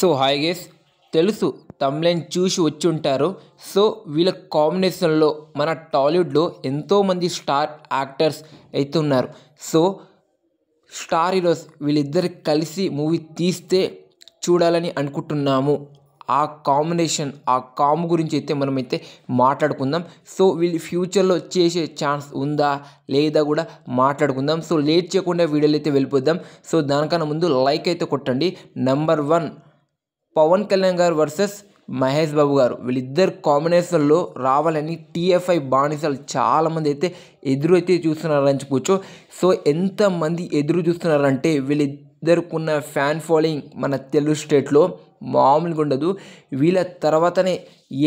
So hi guys, తెలుసు తమ్లైన్ చూసి వచ్చి ఉంటారు. సో వీళ్ళ కాంబినేషన్లో మన టాలీవుడ్లో ఎంతోమంది స్టార్ యాక్టర్స్ అయితే ఉన్నారు. సో స్టార్ హీరోస్ వీళ్ళిద్దరు కలిసి మూవీ తీస్తే చూడాలని అనుకుంటున్నాము. ఆ కాంబినేషన్, ఆ కాంబో గురించి అయితే మనమైతే మాట్లాడుకుందాం. సో వీళ్ళు ఫ్యూచర్లో చేసే ఛాన్స్ ఉందా లేదా కూడా మాట్లాడుకుందాం. సో లేట్ చేయకుండా వీడియోలు అయితే వెళ్ళిపోద్దాం. సో దానికన్నా ముందు లైక్ అయితే కొట్టండి. నెంబర్ 1, పవన్ కళ్యాణ్ గారు వర్సెస్ మహేష్ బాబు గారు. వీళ్ళిద్దరు కాంబినేషన్లో రావాలని టీఎఫ్ఐ బానిసలు చాలామంది అయితే ఎదురు అయితే చూస్తున్నారని చెప్పొచ్చు. సో ఎంతమంది ఎదురు చూస్తున్నారంటే వీళ్ళిద్దరుకున్న ఫ్యాన్ ఫాలోయింగ్ మన తెలుగు స్టేట్లో మామూలుగా ఉండదు. వీళ్ళ తర్వాతనే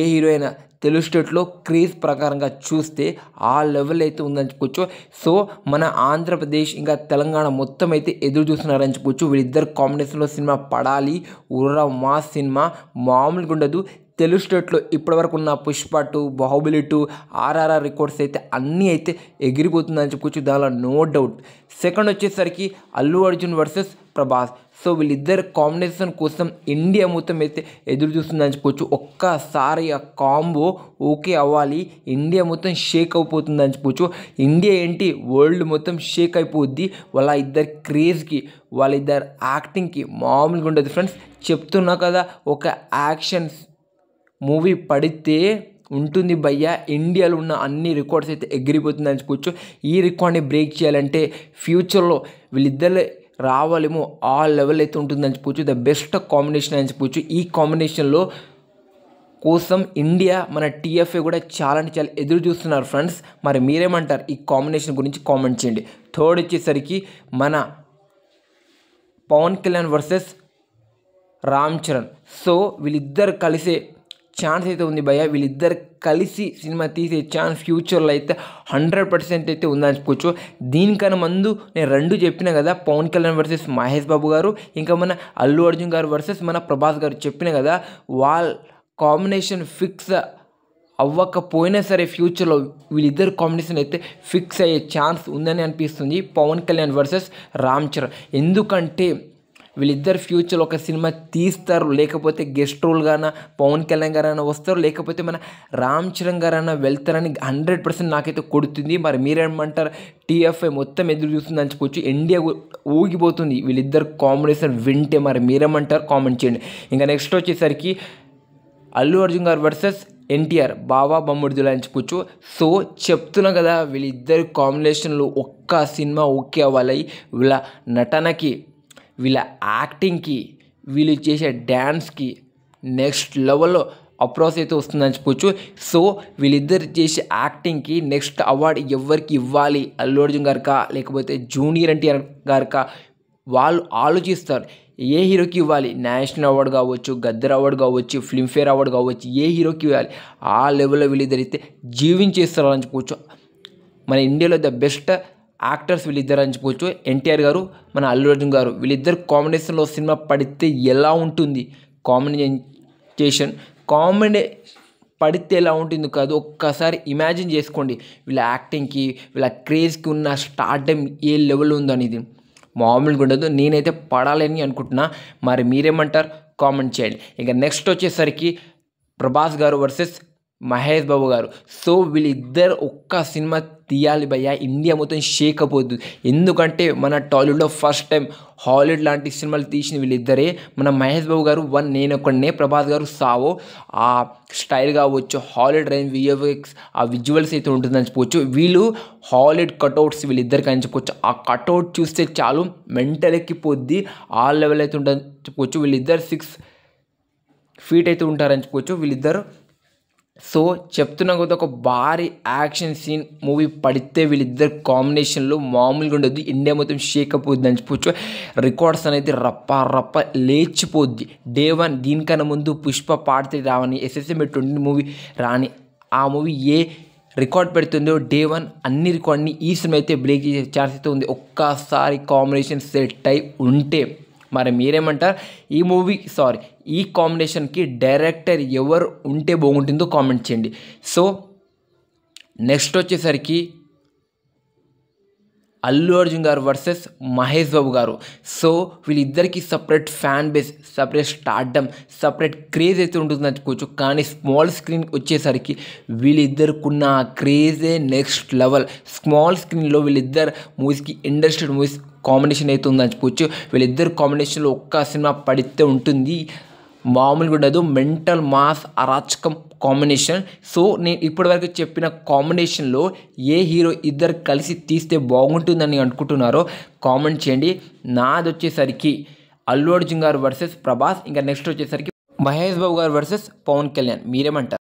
ఏ హీరో అయినా తెలుగు స్టేట్లో క్రేజ్ ప్రకారంగా చూస్తే ఆ లెవెల్ అయితే ఉందని చెప్పొచ్చు. సో మన ఆంధ్రప్రదేశ్ ఇంకా తెలంగాణ మొత్తం అయితే ఎదురు చూస్తున్నారని చెప్పొచ్చు. వీళ్ళిద్దరు కాంబినేషన్లో సినిమా పడాలి. ఉర్రా మా సినిమా మామూలుగా ఉండదు. తెలుగు స్టేట్లో ఇప్పటివరకు ఉన్న పుష్ప 2, బాహుబలి 2, ఆర్ఆర్ఆర్ రికార్డ్స్ అయితే అన్నీ అయితే ఎగిరిపోతుందని చెప్పుకోవచ్చు, దానిలో నో డౌట్. సెకండ్ వచ్చేసరికి అల్లు అర్జున్ వర్సెస్ ప్రభాస్. సో వీళ్ళిద్దరు కాంబినేషన్ కోసం ఇండియా మొత్తం అయితే ఎదురు చూస్తుందని చెప్పుకోవచ్చు. ఒక్కసారి ఆ కాంబో ఓకే అవ్వాలి, ఇండియా మొత్తం షేక్ అయిపోతుందని చెప్పుకోవచ్చు. ఇండియా ఏంటి, వరల్డ్ మొత్తం షేక్ అయిపోద్ది వాళ్ళ ఇద్దరు క్రేజ్కి, వాళ్ళిద్దరు యాక్టింగ్కి. మామూలుగా ఉండదు ఫ్రెండ్స్, చెప్తున్నా కదా. ఒక యాక్షన్ మూవీ పడితే ఉంటుంది భయ్య, ఇండియాలో ఉన్న అన్ని రికార్డ్స్ అయితే ఎగిరిపోతుందని చెప్పుకోవచ్చు. ఈ రికార్డ్ని బ్రేక్ చేయాలంటే ఫ్యూచర్లో వీళ్ళిద్దరు రావాలేమో, ఆ లెవెల్ అయితే ఉంటుందని చెప్పొచ్చు. ద బెస్ట్ కాంబినేషన్ అని చెప్పొచ్చు. ఈ కాంబినేషన్లో కోసం ఇండియా, మన టీఎఫ్ఏ కూడా చాలా అంటే చాలా ఎదురు చూస్తున్నారు ఫ్రెండ్స్. మరి మీరేమంటారు ఈ కాంబినేషన్ గురించి కామెంట్ చేయండి. థర్డ్ వచ్చేసరికి మన పవన్ కళ్యాణ్ వర్సెస్ రామ్ చరణ్. సో వీళ్ళిద్దరు కలిసే ఛాన్స్ అయితే ఉంది భయ్య. వీళ్ళిద్దరు కలిసి సినిమా తీసే ఛాన్స్ ఫ్యూచర్లో అయితే 100% అయితే ఉందని చెప్పుకోవచ్చు. దీనికన్నా ముందు నేను 2 చెప్పిన కదా, పవన్ కళ్యాణ్ వర్సెస్ మహేష్ బాబు గారు, ఇంకా మన అల్లు అర్జున్ గారు వర్సెస్ మన ప్రభాస్ గారు చెప్పిన కదా. వాళ్ళ కాంబినేషన్ ఫిక్స్ అవ్వకపోయినా సరే ఫ్యూచర్లో వీళ్ళిద్దరు కాంబినేషన్ అయితే ఫిక్స్ అయ్యే ఛాన్స్ ఉందని అనిపిస్తుంది, పవన్ కళ్యాణ్ వర్సెస్ రామ్ చరణ్. ఎందుకంటే వీళ్ళిద్దరు ఫ్యూచర్లో ఒక సినిమా తీస్తారు, లేకపోతే గెస్ట్ రోల్గాన పవన్ కళ్యాణ్ గారైనా వస్తారు, లేకపోతే మన రామ్ చరణ్ గారైనా వెళ్తారని 100% నాకైతే కొడుతుంది. మరి మీరేమంటారు? టీఎఫ్ఐ మొత్తం ఎదురు చూస్తుందని చెప్పొచ్చు. ఇండియా ఊగిపోతుంది వీళ్ళిద్దరు కాంబినేషన్ వింటే. మరి మీరేమంటారు? కామెంట్ చేయండి. ఇంకా నెక్స్ట్ వచ్చేసరికి అల్లు అర్జున్ గారు వర్సెస్ ఎన్టీఆర్, బావా బొమ్మడిదులు అని చెప్పొచ్చు. సో చెప్తున్నా కదా, వీళ్ళిద్దరు కాంబినేషన్లో ఒక్క సినిమా ఓకే అవ్వాలి. వీళ్ళ నటనకి, వీళ్ళ యాక్టింగ్కి, వీళ్ళు చేసే డ్యాన్స్కి నెక్స్ట్ లెవెల్లో అప్రోచ్ అయితే వస్తుందని చెప్పొచ్చు. సో వీళ్ళిద్దరు చేసే యాక్టింగ్కి నెక్స్ట్ అవార్డు ఎవరికి ఇవ్వాలి, అల్లు అర్జున్ గారికా లేకపోతే జూనియర్ ఎన్టీఆర్ గారికా, వాళ్ళు ఆలోచిస్తారు. ఏ హీరోకి ఇవ్వాలి, నేషనల్ అవార్డు కావచ్చు, గద్దర్ అవార్డు కావచ్చు, ఫిల్మ్ఫేర్ అవార్డు కావచ్చు, ఏ హీరోకి ఇవ్వాలి, ఆ లెవెల్లో వీళ్ళిద్దరైతే జీవించేస్తారు అని చెప్పొచ్చు. మన ఇండియాలో ద బెస్ట్ యాక్టర్స్ వీళ్ళిద్దరు అని చెప్పొచ్చు. ఎన్టీఆర్ గారు, మన అల్లు అర్జున్ గారు, వీళ్ళిద్దరు కాంబినేషన్లో సినిమా పడితే ఎలా ఉంటుంది, కాంబినేషన్ పడితే ఎలా ఉంటుంది కాదు, ఒక్కసారి ఇమాజిన్ చేసుకోండి. వీళ్ళ యాక్టింగ్కి, వీళ్ళ క్రేజ్కి ఉన్న స్టార్డమ్ ఏ లెవెల్ ఉందనేది మామూలుగా ఉండదు. నేనైతే పడాలని అనుకుంటున్నా. మరి మీరేమంటారు? కామెంట్ చేయండి. ఇక నెక్స్ట్ వచ్చేసరికి ప్రభాస్ గారు వర్సెస్ మహేష్ బాబు గారు. సో వీళ్ళిద్దరు ఒక్క సినిమా తీయాలి భయ్య, ఇండియా మొత్తం షేక్ అయిపోద్దు. ఎందుకంటే మన టాలీవుడ్లో ఫస్ట్ టైం హాలీవుడ్ లాంటి సినిమాలు తీసిన వీళ్ళిద్దరే. మన మహేష్ బాబు గారు 1 నేనొక్కడినే, ప్రభాస్ గారు సావో. ఆ స్టైల్ కావచ్చు, హాలీవుడ్ రేంజ్ విఎఫ్ఎక్స్, ఆ విజువల్స్ అయితే ఉంటుందని చెప్పొచ్చు. వీళ్ళు హాలీవుడ్ కట్అవుట్స్ వీళ్ళిద్దరికి అని చెప్పొచ్చు. ఆ కట్అవుట్ చూస్తే చాలు మెంటల్ ఎక్కిపోద్ది, ఆ లెవెల్ అయితే ఉంటుందని చెప్పొచ్చు. వీళ్ళిద్దరు 6 feet అయితే ఉంటారని చెప్పొచ్చు వీళ్ళిద్దరు. సో చెప్తున్నా కదా, ఒక భారీ యాక్షన్ సీన్ మూవీ పడితే వీళ్ళిద్దరు కాంబినేషన్లో మామూలుగా ఉండదు, ఇండియా మొత్తం షేక్ అయిపోద్ది అని చెప్పొచ్చు. రికార్డ్స్ అనేది రప్ప లేచిపోద్ది. Day 1 దీనికన్నా ముందు పుష్ప Part 3 రావని, SSM 20 మూవీ రాని, ఆ మూవీ ఏ రికార్డ్ పెడుతుందో Day 1 అన్ని రికార్డ్ని ఈ సినిమా అయితే బ్రేక్ చేసే ఛాన్స్ అయితే ఉంది, ఒక్కసారి కాంబినేషన్ సెట్ అయి ఉంటే. మరి మీరేమంటారు? ఈ కాంబినేషన్కి డైరెక్టర్ ఎవరు ఉంటే బాగుంటుందో కామెంట్ చేయండి. సో నెక్స్ట్ వచ్చేసరికి అల్లు అర్జున్ గారు వర్సెస్ మహేష్ బాబు గారు. సో వీళ్ళిద్దరికి separate fan base, separate stardom, separate craze అయితే ఉంటుంది అనుకోవచ్చు. కానీ స్మాల్ స్క్రీన్ వచ్చేసరికి వీళ్ళిద్దరికున్న క్రేజే నెక్స్ట్ లెవెల్. స్మాల్ స్క్రీన్లో వీళ్ళిద్దరు మూవీస్కి ఇండస్ట్రీ మూవీస్ కాంబినేషన్ అయితే ఉంది అనుకోవచ్చు. వీళ్ళిద్దరు కాంబినేషన్లో ఒక్క సినిమా పడితే ఉంటుంది, మామూలుగా ఉండదు. మెంటల్ మాస్ అరాచకం కాంబినేషన్. సో నేను ఇప్పటివరకు చెప్పిన కాంబినేషన్లో ఏ హీరో ఇద్దరు కలిసి తీస్తే బాగుంటుందని అనుకుంటున్నారో కామెంట్ చేయండి. నాది వచ్చేసరికి అల్లు అర్జున్ గారు వర్సెస్ ప్రభాస్, ఇంకా నెక్స్ట్ వచ్చేసరికి మహేష్ బాబు గారు వర్సెస్ పవన్ కళ్యాణ్. మీరేమంటారు?